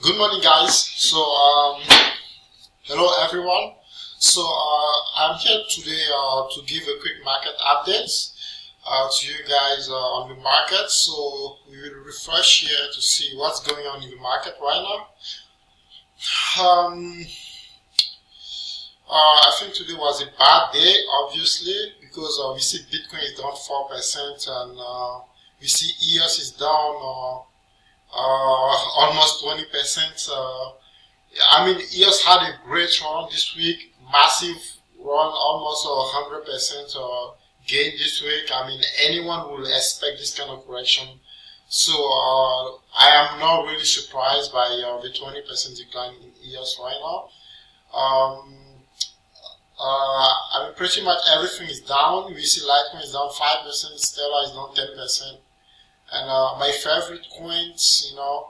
Good morning, guys. Hello everyone. I'm here today to give a quick market update to you guys on the market. So we will refresh here to see what's going on in the market right now. I think today was a bad day, obviously, because we see Bitcoin is down 4% and we see EOS is down almost 20%. I mean, EOS had a great run this week, massive run, almost 100% gain this week. I mean, anyone will expect this kind of correction. So I am not really surprised by the 20% decline in EOS right now. I mean, pretty much everything is down. We see Litecoin is down 5%, Stellar is down 10%. And my favorite coins, are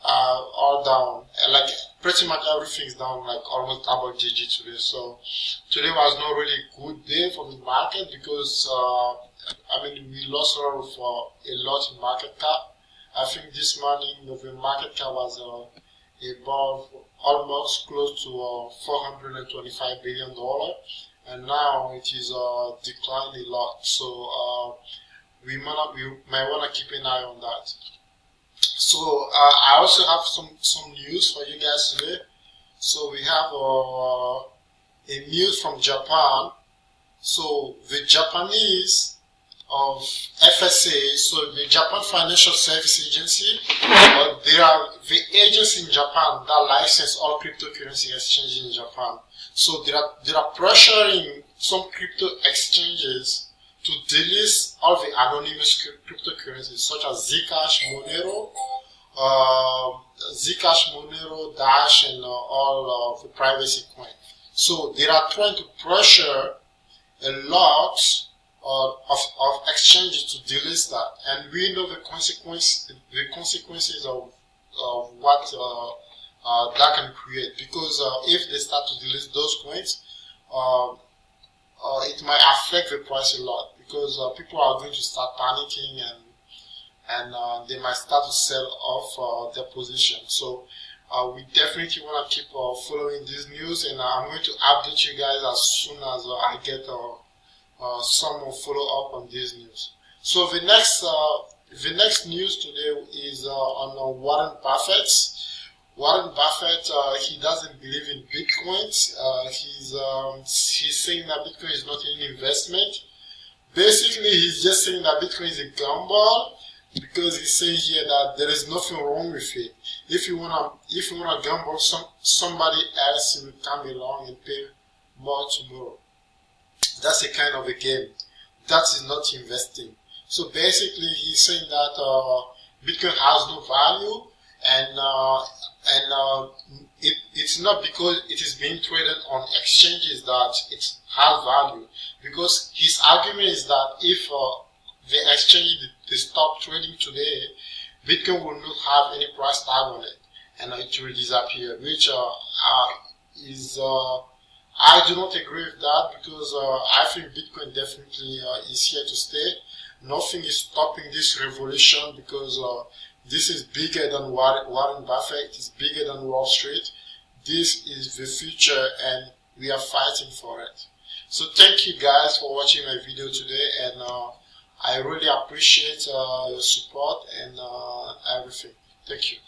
all down. Like pretty much everything is down, like almost double digit today. So today was not really a good day for the market because I mean, we lost a lot in market cap. I think this morning the market cap was above, almost close to $425 billion, and now it is declined a lot. So we might want to keep an eye on that. So I also have some news for you guys today. So we have a news from Japan. So the Japanese of FSA, so the Japan Financial Service Agency, they are the agency in Japan that license all cryptocurrency exchanges in Japan. So they are pressuring some crypto exchanges to delist all the anonymous cryptocurrencies such as Zcash, Monero, Dash, and all of the privacy coin. So they are trying to pressure a lot of exchanges to delist that, and we know the consequences of what that can create, because if they start to delist those coins, it might affect the price a lot, because people are going to start panicking and they might start to sell off their position. So we definitely want to keep following this news, and I'm going to update you guys as soon as I get some more follow up on this news. So the next news today is on Warren Buffett. Warren Buffett, he doesn't believe in Bitcoins. He's saying that Bitcoin is not an investment. Basically, he's just saying that Bitcoin is a gamble, because he's saying here that there is nothing wrong with it. If you wanna gamble, somebody else will come along and pay more tomorrow. That's a kind of a game. That is not investing. So basically, he's saying that Bitcoin has no value, and it's not because it is being traded on exchanges that it has value. Because his argument is that if the exchange they stop trading today, Bitcoin will not have any price tag on it, and it will disappear. Which is I do not agree with that, because I think Bitcoin definitely is here to stay. Nothing is stopping this revolution, because this is bigger than Warren Buffett. It's bigger than Wall Street. This is the future, and we are fighting for it. So thank you guys for watching my video today, and I really appreciate your support and everything. Thank you.